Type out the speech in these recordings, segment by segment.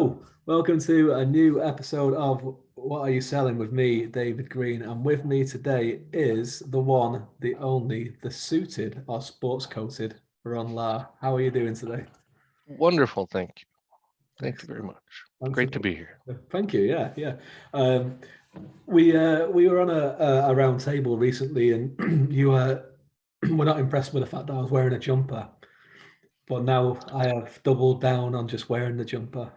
Hello, welcome to a new episode of What Are You Selling with me, David Green. And with me today is the one, the only, the suited or sports coated Ron Lahr. How are you doing today? Wonderful, thank you. Thank you very Excellent. much. Thanks Great to be here. Thank you. Yeah, yeah. Um, we were on a round table recently, and you were not impressed with the fact that I was wearing a jumper. But now I have doubled down on just wearing the jumper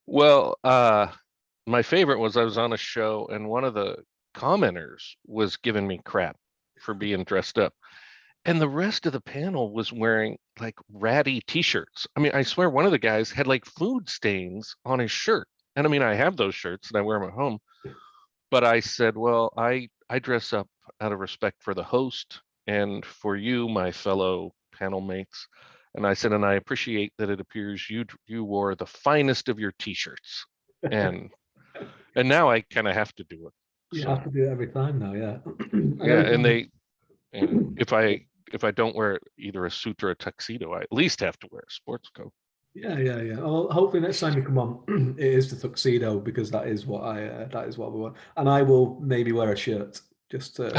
Well, my favorite was I was on a show and one of the commenters was giving me crap for being dressed up. And the rest of the panel was wearing like ratty t-shirts. I mean, I swear one of the guys had like food stains on his shirt. And I mean, I have those shirts and I wear them at home. But I said, well, I dress up out of respect for the host and for you, my fellow panel mates. And I said, and I appreciate that it appears you wore the finest of your t-shirts. And and now I kind of have to do it. You have So to do it every time now, yeah. I yeah, know. and if I don't wear either a suit or a tuxedo, I at least have to wear a sports coat. Yeah, yeah, yeah. Well, hopefully next time you come on, it is the tuxedo because that is what we want. And I will maybe wear a shirt just to.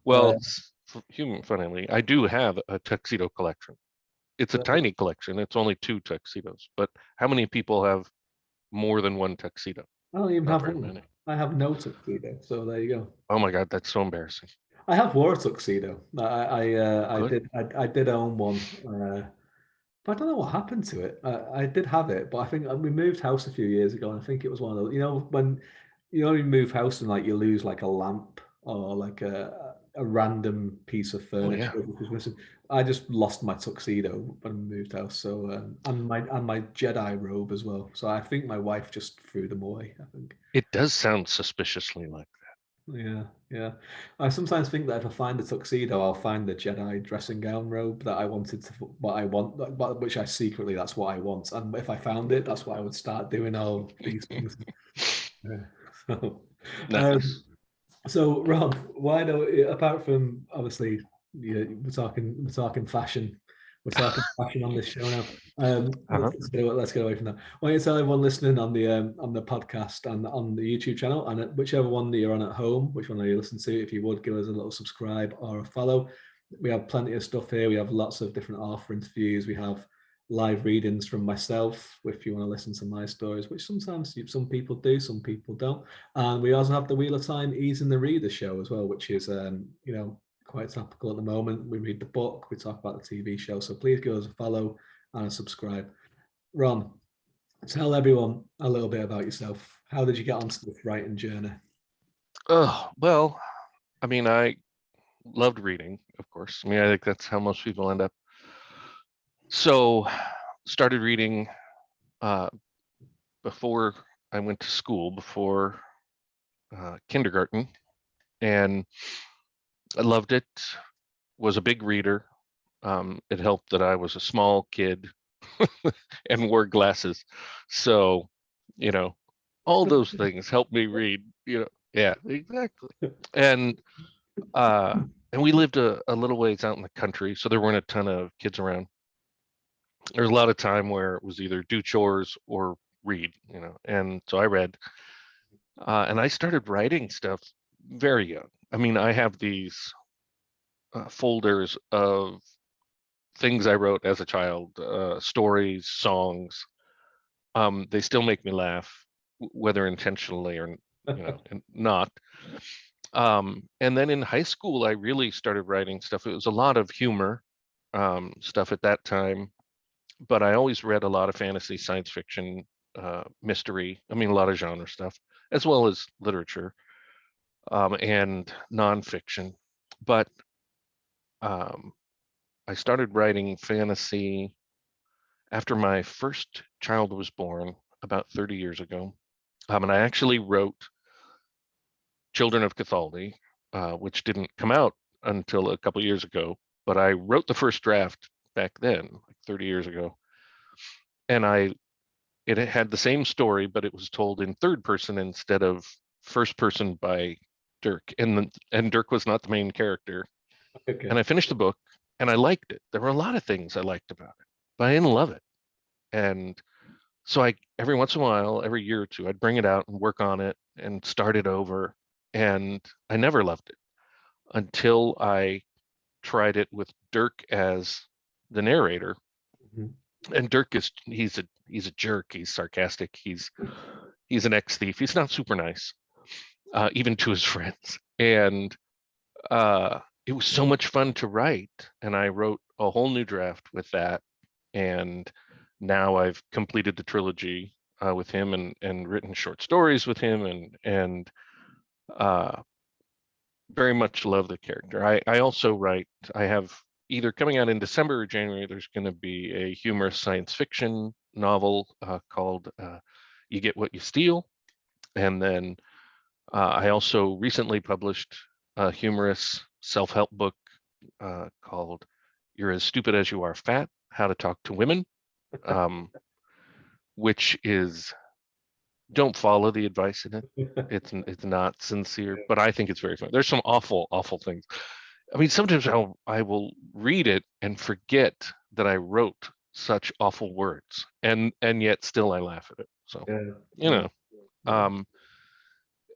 Well, Uh, funnily, I do have a tuxedo collection. It's a so tiny collection. It's only 2 tuxedos, but how many people have more than one tuxedo? I don't even Not have very one. many. I have no tuxedo. So there you go. Oh my God, that's so embarrassing. I have wore a tuxedo. Good. I did own one. But I don't know what happened to it. I did have it, but I think we moved house a few years ago, and I think it was one of those. When you move house and like you lose like a lamp or like a random piece of Oh furniture yeah. which was missing. I just lost my tuxedo when we moved house, so and my Jedi robe as well. So I think my wife just threw them away. I think. It does sound suspiciously like Yeah, yeah. I sometimes think that if I find the tuxedo, I'll find the Jedi dressing gown robe that I wanted to, what I want, which I secretly, that's what I want. And if I found it, that's what I would start doing all these things. Yeah. So, that. um, Nice. so Rob, why don't, apart from obviously, yeah, we're talking fashion, we're talking fashion on this show now. Uh-huh. Let's get away from that. Why don't you tell everyone listening on the podcast and on the YouTube channel, and whichever one that you're on at home, which one are you listening to? If you would give us a little subscribe or a follow. We have plenty of stuff here. We have lots of different author interviews. We have live readings from myself, if you want to listen to my stories, which sometimes some people do, some people don't. And we also have the Wheel of Time Easing the Reader show as well, which is quite topical at the moment. We read the book, we talk about the TV show. So please give us a follow and a subscribe. Ron, tell everyone a little bit about yourself. How did you get onto this writing journey? Oh, well, I mean, I loved reading, of course. I mean, I think that's how most people end up. So, started reading uh, before I went to school, before kindergarten, and I loved it. Was a big reader. It helped that I was a small kid and wore glasses. So, you know, all those things helped me read, Yeah, exactly. And uh and we lived a little ways out in the country, so there weren't a ton of kids around. There was a lot of time where it was either do chores or read. And so I read. And I started writing stuff very young. I mean, I have these folders of things I wrote as a child, stories, songs. They still make me laugh, whether intentionally or and not. And then in high school, I really started writing stuff. It was a lot of humor stuff at that time, but I always read a lot of fantasy, science fiction, mystery. I mean, a lot of genre stuff, as well as literature and nonfiction. But um, I started writing fantasy after my first child was born about 30 years ago. And I actually wrote Children of Cathaldi, which didn't come out until a couple years ago, but I wrote the first draft back then, like 30 years ago. And it had the same story, but it was told in third person instead of first person by Dirk. And Dirk was not the main character. Okay. And I finished the book and I liked it. There were a lot of things I liked about it. but I didn't love it. And so I, every once in a while, every year or two, I'd bring it out and work on it and start it over. And I never loved it until I tried it with Dirk as the narrator. And Dirk is, he's a jerk. He's sarcastic. He's an ex-thief. He's not super nice, even to his friends. And it was so much fun to write. And I wrote a whole new draft with that. And now I've completed the trilogy with him and written short stories with him and very much love the character. I also write, I have either coming out in December or January, there's going to be a humorous science fiction novel called You Get What You Steal. And then I also recently published a humorous self-help book called You're As Stupid As You Are Fat, How to Talk to Women, which is, don't follow the advice in it. It's not sincere, but I think it's very fun. There's some awful things. I mean, sometimes I will read it and forget that I wrote such awful words, and yet still I laugh at it. So you know,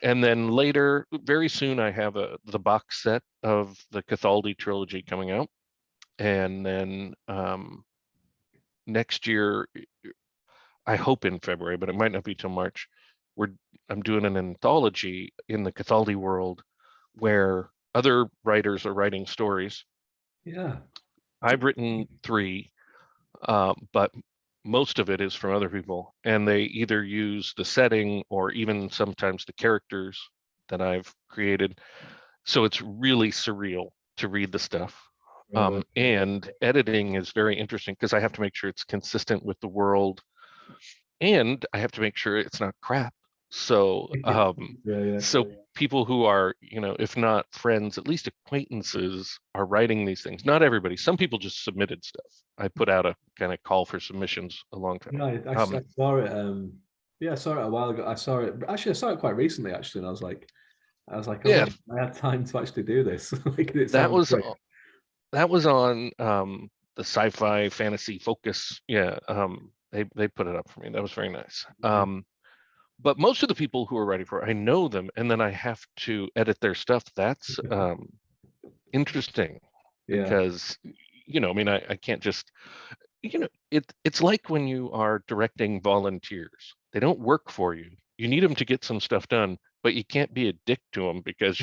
and then later, very soon, I have the box set of the Cathaldi trilogy coming out, and then next year, I hope in February, but it might not be till March. I'm doing an anthology in the Cathaldi world where other writers are writing stories. Yeah. I've written 3, but most of it is from other people, and they either use the setting or even sometimes the characters that I've created. So it's really surreal to read the stuff. And editing is very interesting because I have to make sure it's consistent with the world, and I have to make sure it's not crap. So so people who are, if not friends, at least acquaintances are writing these things. Not everybody. Some people just submitted stuff. I put out a kind of call for submissions a long time ago. I saw it. Yeah, I saw it a while ago. I saw it quite recently, actually, and I was like, oh, yeah, I had time to actually do this. Like, that was on the sci-fi fantasy focus. Yeah, they put it up for me. That was very nice. But most of the people who are writing for it, I know them, and then I have to edit their stuff. That's interesting because, I mean, I can't just, it's like when you are directing volunteers. They don't work for you. You need them to get some stuff done, but you can't be a dick to them because,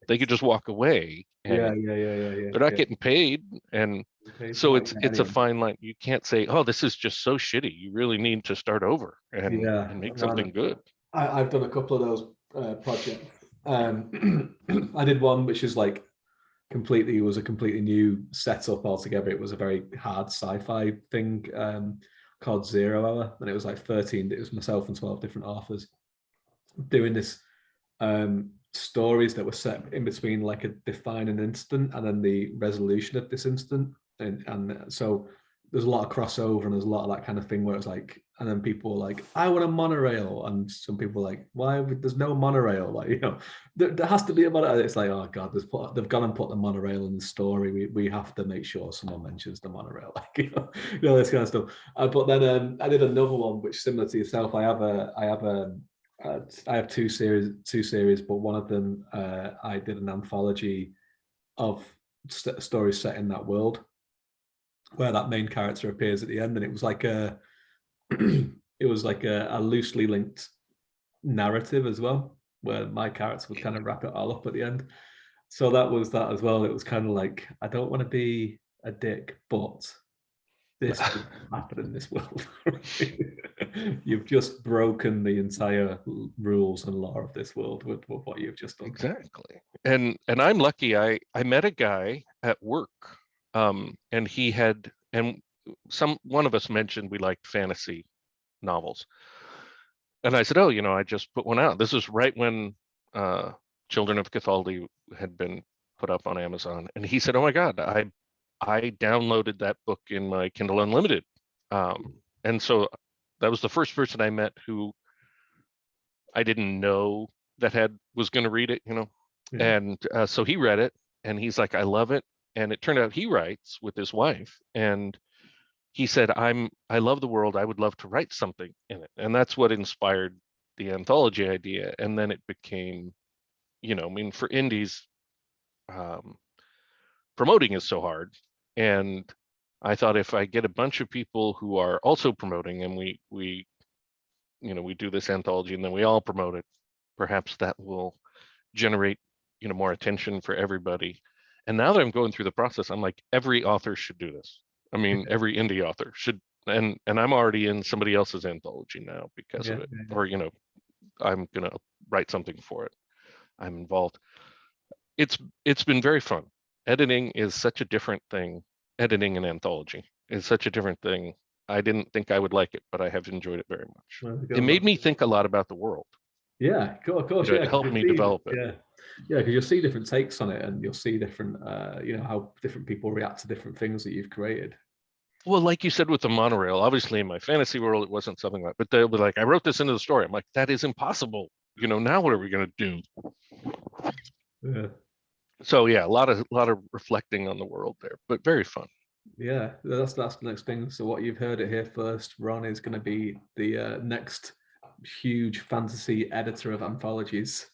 they could just walk away and they're not getting paid. And so it's a fine line. You can't say, oh, this is just so shitty. You really need to start over and make something good. I've done a couple of those projects. I did one which is like was a completely new setup altogether. It was a very hard sci-fi thing called 0 Hour, and it was like 13. It was myself and 12 different authors doing this stories that were set in between like a defining instant and then the resolution of this instant, and so there's a lot of crossover and there's a lot of that kind of thing where it's like, and then people were like, I want a monorail, and some people were like, why there's no monorail, like, there has to be a monorail. It's like, oh god, they've gone and put the monorail in the story. We have to make sure someone mentions the monorail, like, this kind of stuff. But then I did another one which, similar to yourself, I have two series, but one of them I did an anthology of stories set in that world, where that main character appears at the end, and it was like a loosely linked narrative as well, where my character would kind of wrap it all up at the end. So that was that as well. It was kind of like, I don't want to be a dick, but this would happen in this world. You've just broken the entire rules and law of this world with what you've just done. Exactly. And I'm lucky. I met a guy at work, and he had, and one of us mentioned we liked fantasy novels. And I said, oh, I just put one out. This was right when Children of Cathaldi had been put up on Amazon. And he said, oh my God, I downloaded that book in my Kindle Unlimited. And so that was the first person I met who I didn't know that was going to read it, And so he read it and he's like, I love it. And it turned out he writes with his wife, and he said, I love the world. I would love to write something in it. And that's what inspired the anthology idea. And then it became, I mean, for indies, promoting is so hard. And I thought if I get a bunch of people who are also promoting, and we do this anthology and then we all promote it, perhaps that will generate, more attention for everybody. And now that I'm going through the process, I'm like, every author should do this. I mean, every indie author should, and I'm already in somebody else's anthology now because of it. Or, I'm gonna write something for it. I'm involved. It's been very fun. Editing is such a different thing. Editing an anthology is such a different thing. I didn't think I would like it, but I have enjoyed it very much. It made me think a lot about the world. Yeah, of course, It helped me develop it. Yeah, because you'll see different takes on it, and you'll see different, how different people react to different things that you've created. Well, like you said with the monorail, obviously in my fantasy world, it wasn't something like, but they'll be like, I wrote this into the story. I'm like, that is impossible. Now what are we going to do? Yeah. So yeah, a lot of reflecting on the world there, but very fun. Yeah, that's the next thing. So what you've heard it here first, Ron is going to be the next huge fantasy editor of anthologies.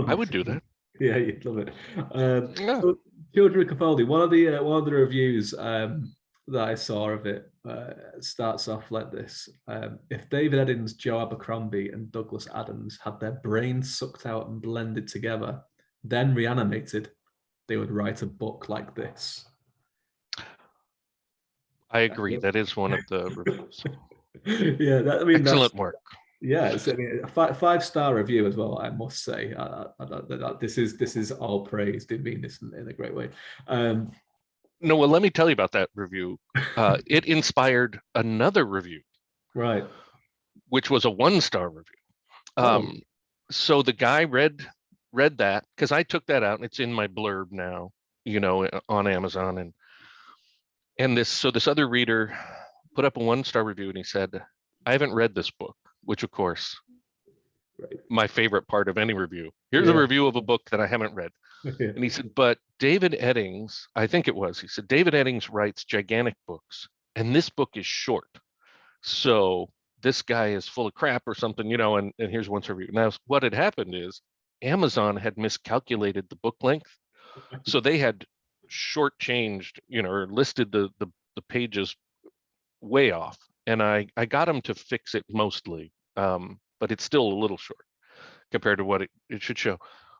I would do that. Yeah, you'd love it. So Children of Capaldi, one of the reviews that I saw of it starts off like this: if David Eddings, Joe Abercrombie, and Douglas Adams had their brains sucked out and blended together, then reanimated, they would write a book like this. I agree. That is one of the reviews. Yeah, excellent work. Yeah, it's a 5-star review as well, I must say. This is all praise. Didn't mean this in a great way. No, well, let me tell you about that review. It inspired another review, right? Which was a 1-star review. So the guy read that, because I took that out and it's in my blurb now, on Amazon, and this other reader put up a 1-star review and he said, I haven't read this book, which of course, right, my favorite part of any review. Here's a review of a book that I haven't read. And he said, but David Eddings, I think it was, he said, David Eddings writes gigantic books and this book is short. So this guy is full of crap or something, and here's one review. Now, what had happened is Amazon had miscalculated the book length. So they had shortchanged, or listed the pages way off. And I got him to fix it mostly, but it's still a little short compared to what it should show.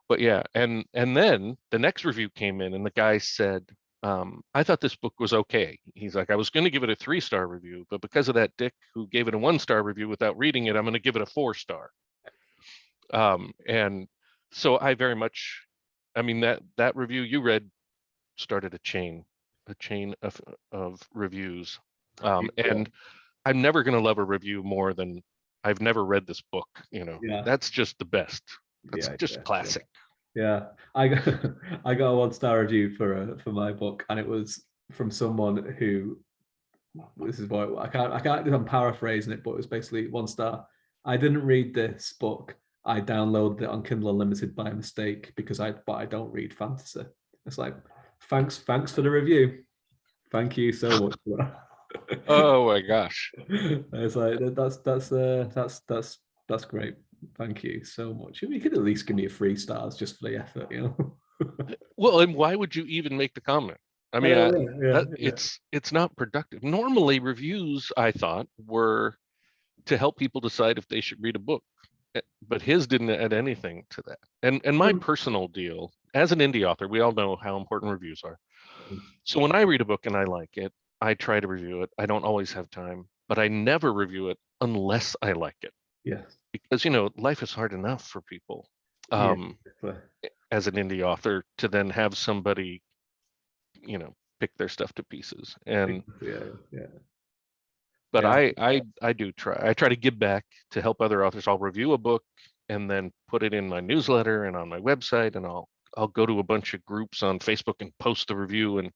But yeah, and then the next review came in and the guy said, I thought this book was okay. He's like, I was going to give it a 3-star review, but because of that dick who gave it a 1-star review without reading it, I'm going to give it a 4-star. And so I very much, I mean, that review you read started a chain of reviews. And I'm never going to love a review more than I've never read this book. That's just the best. That's just classic. Yeah, I got a 1-star review for my book, and it was from someone who, this is what I can't. I'm paraphrasing it, but it was basically 1 star. I didn't read this book. I downloaded it on Kindle Unlimited by mistake because I don't read fantasy. It's like, thanks for the review. Thank you so much for that. Oh my gosh. It's like that's great. Thank you so much. You could at least give me a 3 stars just for the effort, Well, and why would you even make the comment? I mean, it's not productive. Normally, reviews, I thought, were to help people decide if they should read a book, but his didn't add anything to that. And my personal deal, as an indie author, we all know how important reviews are. So when I read a book and I like it, I try to review it. I don't always have time, but I never review it unless I like it. Yes. Because, life is hard enough for people as an indie author to then have somebody, pick their stuff to pieces. And but I do try. I try to give back to help other authors. I'll review a book and then put it in my newsletter and on my website, and I'll go to a bunch of groups on Facebook and post the review and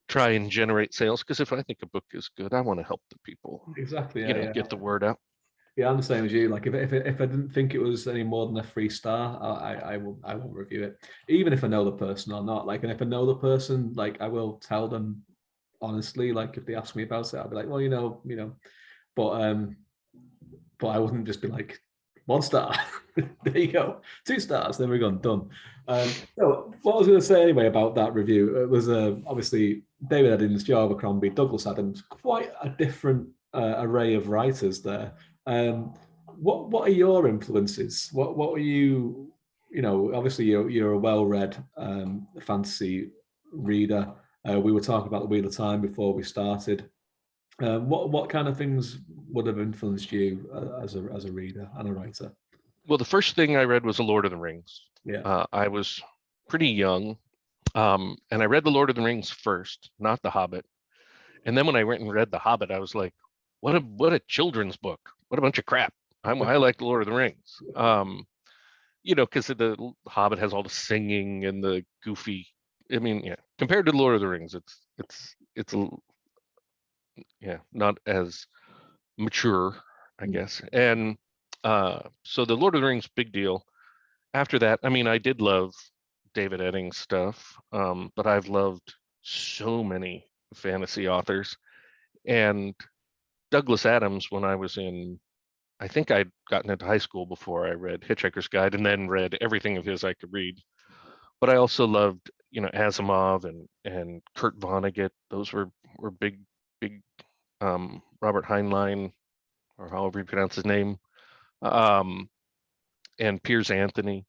try and generate sales, because if I think a book is good, I want to help the people get the word out. Yeah, I'm the same as you. Like if I didn't think it was any more than a 3-star, I won't review it, even if I know the person or not. Like, and if I know the person, like I will tell them honestly. Like if they asked me about it, I'd be like, well, but I wouldn't just be like 1 star. There you go, 2 stars. Then we're gone, done. So what I was going to say anyway about that review, it was obviously David Eddings, Joe Abercrombie, Douglas Adams, quite a different array of writers there. What are your influences? What are you? Obviously you're a well-read fantasy reader. We were talking about the Wheel of Time before we started. What kind of things would have influenced you as a reader and a writer? Well, the first thing I read was The Lord of the Rings. Yeah. I was pretty young, and I read The Lord of the Rings first, not The Hobbit. And then when I went and read The Hobbit, I was like, what a children's book! What a bunch of crap! I like The Lord of the Rings. Because the Hobbit has all the singing and the goofy. I mean, yeah, compared to The Lord of the Rings, it's not as mature, I guess. And so the Lord of the Rings, big deal. After that, I mean, I did love David Eddings stuff, but I've loved so many fantasy authors. And Douglas Adams, when I think I'd gotten into high school before I read Hitchhiker's Guide and then read everything of his I could read. But I also loved, Asimov and Kurt Vonnegut. Those were big Robert Heinlein, or however you pronounce his name, and Piers Anthony.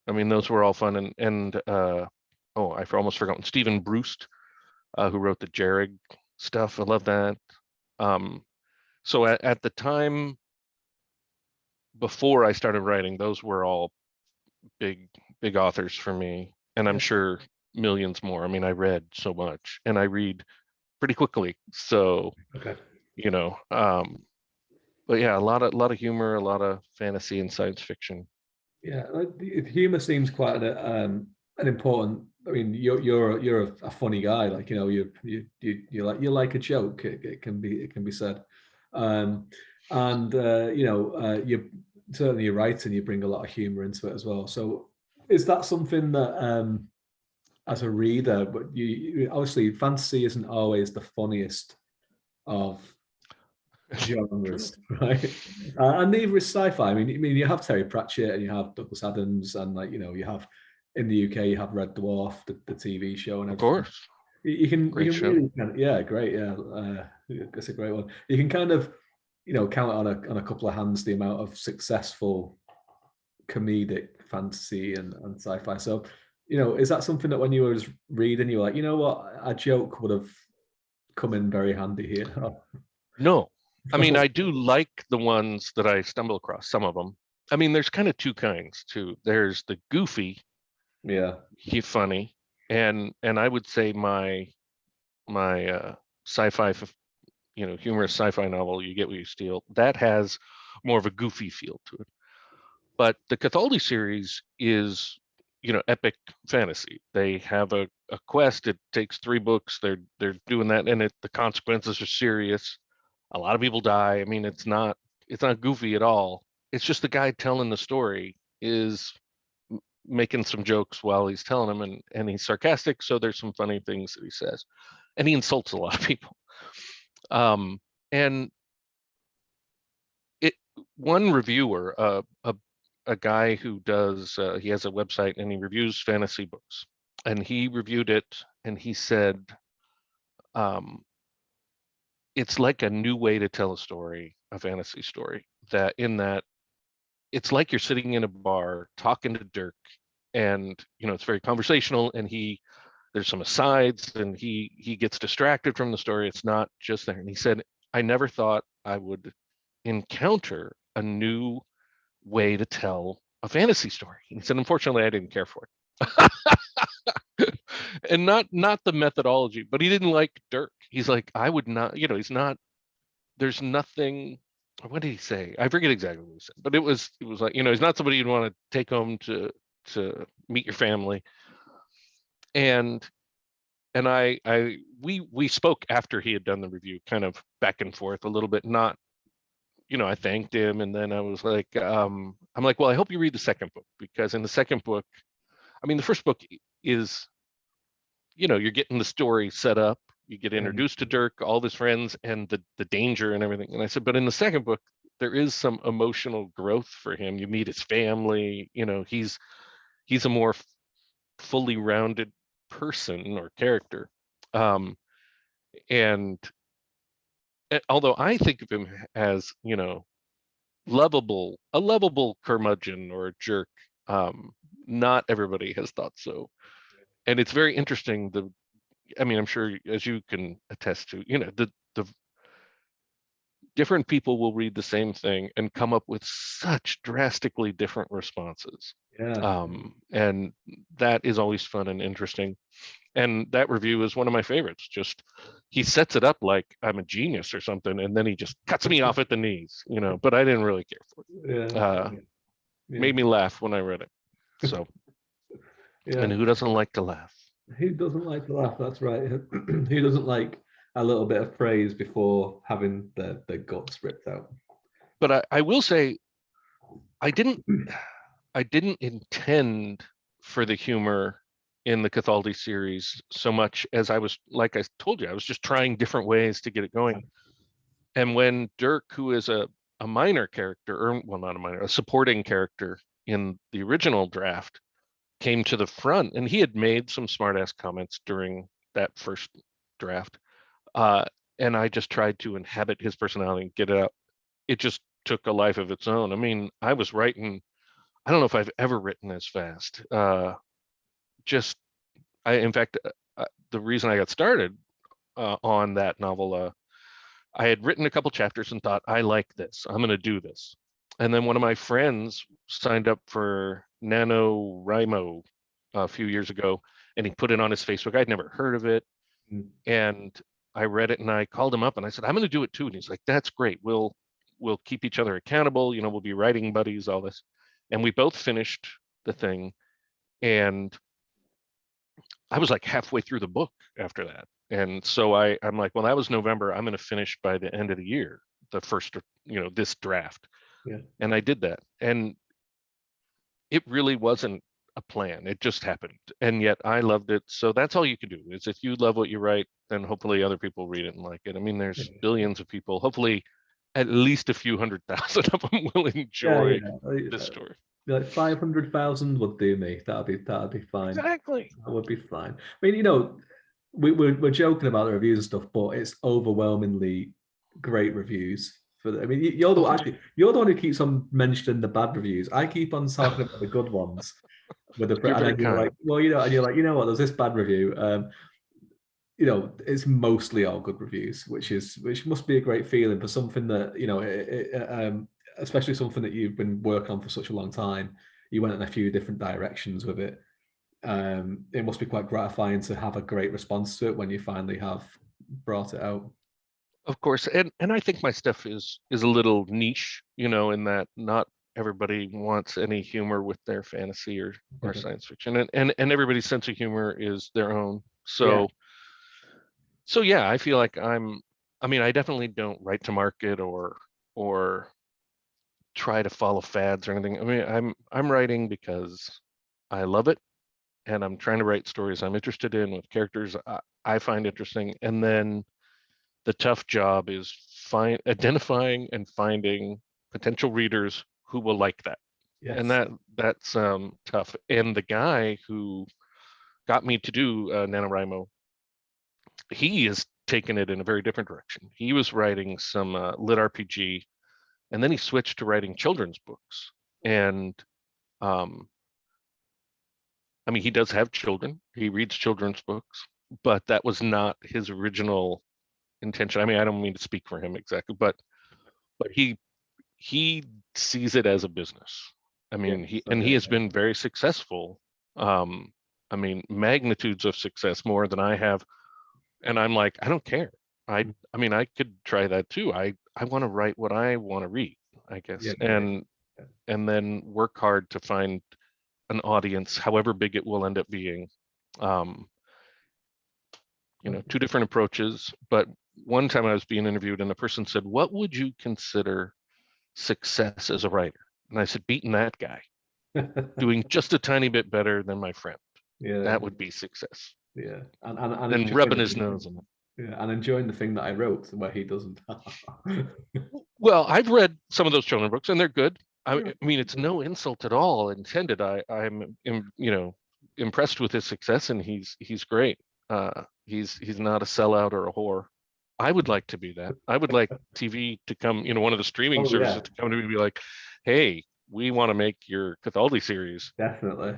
I mean, those were all fun. And I almost forgotten Stephen Brust, who wrote the Jerrig stuff. I love that. So at the time before I started writing, those were all big authors for me, and I'm sure millions more. I mean, I read so much, and I read pretty quickly. So, Okay. But yeah, a lot of humor, a lot of fantasy and science fiction. Yeah, humor seems quite an important. I mean, you're a funny guy. Like you like a joke. It can be said, and you certainly you're right, and you bring a lot of humor into it as well. So, is that something that as a reader, but you obviously fantasy isn't always the funniest of genres, right? And neither is sci-fi. I mean, you have Terry Pratchett and you have Douglas Adams, and you have in the UK you have Red Dwarf, the TV show, and everything. Of course, you can show. really great, it's a great one. You can kind of count on a couple of hands the amount of successful comedic fantasy and sci-fi. So is that something that when you were reading you were like, what, a joke would have come in very handy here? No, I mean, I do like the ones that I stumble across, some of them. I mean, there's kind of two kinds too. There's the goofy, he's funny, and I would say my sci-fi, humorous sci-fi novel, You Get What You Steal, that has more of a goofy feel to it. But the Cathaldi series is, epic fantasy. They have a quest. It takes 3 books. They're doing that, and the consequences are serious. A lot of people die. I mean, it's not goofy at all. It's just the guy telling the story is making some jokes while he's telling them, and he's sarcastic, so there's some funny things that he says, and he insults a lot of people. And one reviewer, a guy who does, he has a website and he reviews fantasy books, and he reviewed it and he said, it's like a new way to tell a story, a fantasy story, that it's like you're sitting in a bar talking to Dirk, and it's very conversational, and there's some asides, and he gets distracted from the story. It's not just there. And he said, I never thought I would encounter a new way to tell a fantasy story. He said, unfortunately, I didn't care for it. And not the methodology, but he didn't like Dirk. He's like, I would not, he's not, there's nothing, what did he say? I forget exactly what he said, but it was like, he's not somebody you'd want to take home to meet your family. And we spoke after he had done the review, kind of back and forth a little bit, not, I thanked him, and then I was like, I'm like, well, I hope you read the second book, because in the second book, I mean, the first book is, you're getting the story set up, you get introduced to Dirk, all of his friends, and the danger and everything. And I said, but in the second book, there is some emotional growth for him. You meet his family. He's a more fully rounded person or character. And although I think of him as, a lovable curmudgeon or a jerk, not everybody has thought so. And it's very interesting. I'm sure, as you can attest to, the different people will read the same thing and come up with such drastically different responses. Yeah. And that is always fun and interesting. And that review is one of my favorites. Just, he sets it up like I'm a genius or something, and then he just cuts me off at the knees, but I didn't really care for it. Yeah. Made me laugh when I read it. So, Yeah. And who doesn't like to laugh? Who doesn't like to laugh? That's right. Who doesn't like a little bit of praise before having the guts ripped out? But I will say, I didn't intend for the humor in the Cathaldi series so much as I was, like I told you, I was just trying different ways to get it going. And when Dirk, who is a minor character, or well, not a minor, a supporting character in the original draft, came to the front, and he had made some smart-ass comments during that first draft, and I just tried to inhabit his personality and get it out. It just took a life of its own. I mean, I was writing, I don't know if I've ever written as fast. In fact, the reason I got started on that novel, I had written a couple chapters and thought, I like this, I'm going to do this. And then one of my friends signed up for NaNoWriMo a few years ago, and he put it on his Facebook. I'd never heard of it. And I read it, and I called him up and I said, I'm going to do it too. And he's like, that's great. We'll keep each other accountable. We'll be writing buddies, all this. And we both finished the thing. And I was like halfway through the book after that. And so I'm like, well, that was November. I'm going to finish by the end of the year, the first, this draft. Yeah. And I did that. And it really wasn't a plan. It just happened. And yet I loved it. So that's all you can do, is if you love what you write, then hopefully other people read it and like it. I mean, there's billions of people. Hopefully at least a few 100,000 of them will enjoy this story. Like 500,000 would do me. That'd be fine. Exactly. That would be fine. I mean, we're joking about the reviews and stuff, but it's overwhelmingly great reviews. I mean, you're the one who keeps on mentioning the bad reviews. I keep on talking about the good ones. With the and then you're like, well, and you're like, what? There's this bad review. It's mostly all good reviews, which must be a great feeling for something that especially something that you've been working on for such a long time. You went in a few different directions with it. It must be quite gratifying to have a great response to it when you finally have brought it out. Of course, and I think my stuff is a little niche, in that not everybody wants any humor with their fantasy or science fiction, and everybody's sense of humor is their own. So yeah, I feel like I definitely don't write to market or try to follow fads or anything. I mean, I'm writing because I love it, and I'm trying to write stories I'm interested in with characters I find interesting, and then the tough job is identifying and finding potential readers who will like that. Yes. And that's tough. And the guy who got me to do NaNoWriMo, he has taken it in a very different direction. He was writing some lit RPG, and then he switched to writing children's books. And he does have children. He reads children's books, but that was not his original intention. I don't mean to speak for him exactly, but he sees it as a business. He has been very successful. Magnitudes of success, more than I have. And I'm like, I don't care. I could try that too. I want to write what I want to read, I guess. And then work hard to find an audience, however big it will end up being. Two different approaches, but one time I was being interviewed and a person said, what would you consider success as a writer? And I said, beating that guy, doing just a tiny bit better than my friend. That would be success. Yeah. And rubbing his nose in it. Yeah, and enjoying the thing that I wrote where he doesn't. Well, I've read some of those children books, and they're good. I Yeah. mean, it's no insult at all intended. I'm impressed with his success, and he's great. He's not a sellout or a whore. I would like to be that. I would like TV to come, one of the streaming Oh services yeah, to come to me and be like, "Hey, we want to make your Cathaldi series definitely.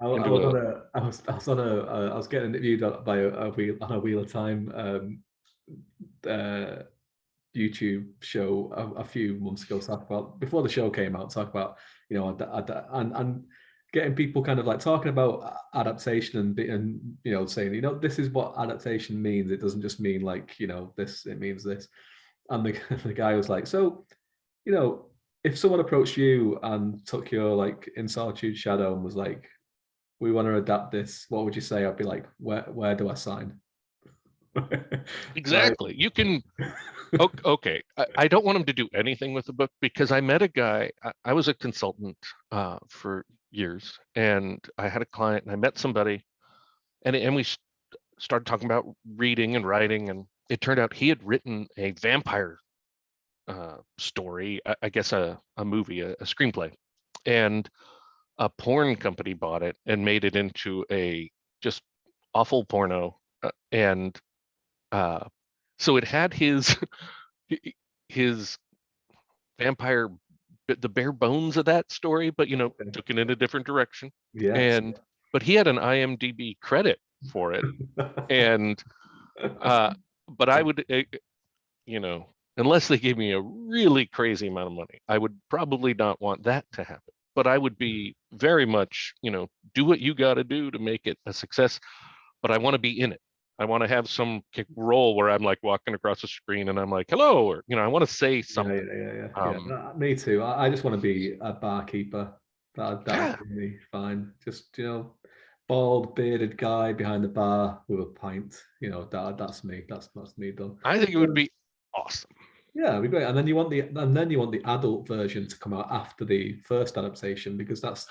I into was a." on a, I was getting interviewed by a wheel on a Wheel of Time YouTube show a few months ago. Talk about before the show came out. Talk about and getting people kind of like talking about adaptation and saying this is what adaptation means. It doesn't just mean like this. It means this. And the guy was like, so if someone approached you and took your like In Solitude Shadow and was like, we want to adapt this, what would you say? I'd be like, where do I sign? Right. Exactly. You can. Okay. I don't want him to do anything with the book because I met a guy. I was a consultant for years, and I had a client, and I met somebody, and we started talking about reading and writing, and it turned out he had written a vampire story, I guess a movie, a screenplay, and a porn company bought it and made it into a just awful porno, and so it had his vampire, the bare bones of that story, but took it in a different direction. Yes. But he had an IMDb credit for it, and but I would, unless they gave me a really crazy amount of money, I would probably not want that to happen. But I would be very much, do what you got to do to make it a success. But I want to be in it. I want to have some role where I'm like walking across the screen and I'm like, hello, or I want to say something. Yeah. Me too. I just want to be a barkeeper. That Yeah, would be me fine. Just bald bearded guy behind the bar with a pint. That's me. That's me done. I think it would be awesome. Yeah, it'd be great. And then you want the adult version to come out after the first adaptation because that's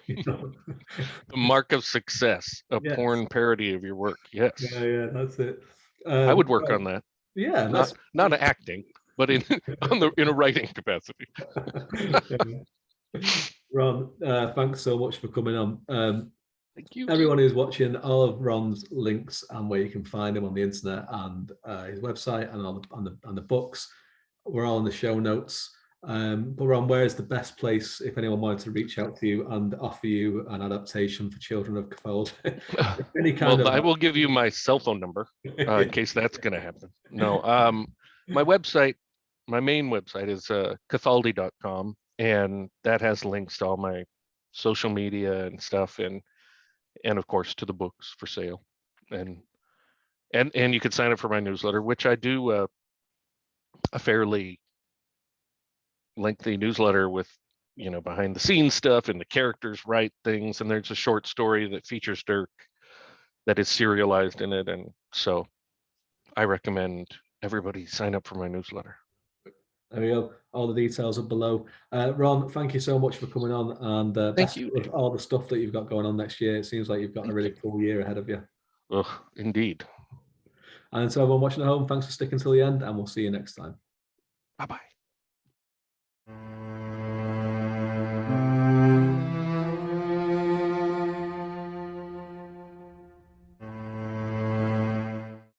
The mark of success, a yes. porn parody of your work. Yes, Yeah, that's it. I would work on that. Yeah, Not acting, but in in a writing capacity. Ron, thanks so much for coming on. Thank you. Everyone who's watching, all of Ron's links and where you can find him on the internet and his website and on the books, we're all in the show notes. But Ron, where is the best place if anyone wanted to reach out to you and offer you an adaptation for children of Cathaldi? I will give you my cell phone number in case that's going to happen. No, my website, my main website is cathaldi.com, and that has links to all my social media and stuff, and of course to the books for sale, and you could sign up for my newsletter, which I do a fairly lengthy newsletter with behind the scenes stuff, and the characters write things, and there's a short story that features Dirk that is serialized in it, and so I recommend everybody sign up for my newsletter. There we go. All the details are below. Ron, thank you so much for coming on, and Thank you with all the stuff that you've got going on next year. It seems like you've got a really cool year ahead of you. Indeed. And so everyone watching at home, thanks for sticking till the end, and we'll see you next time. Bye-bye.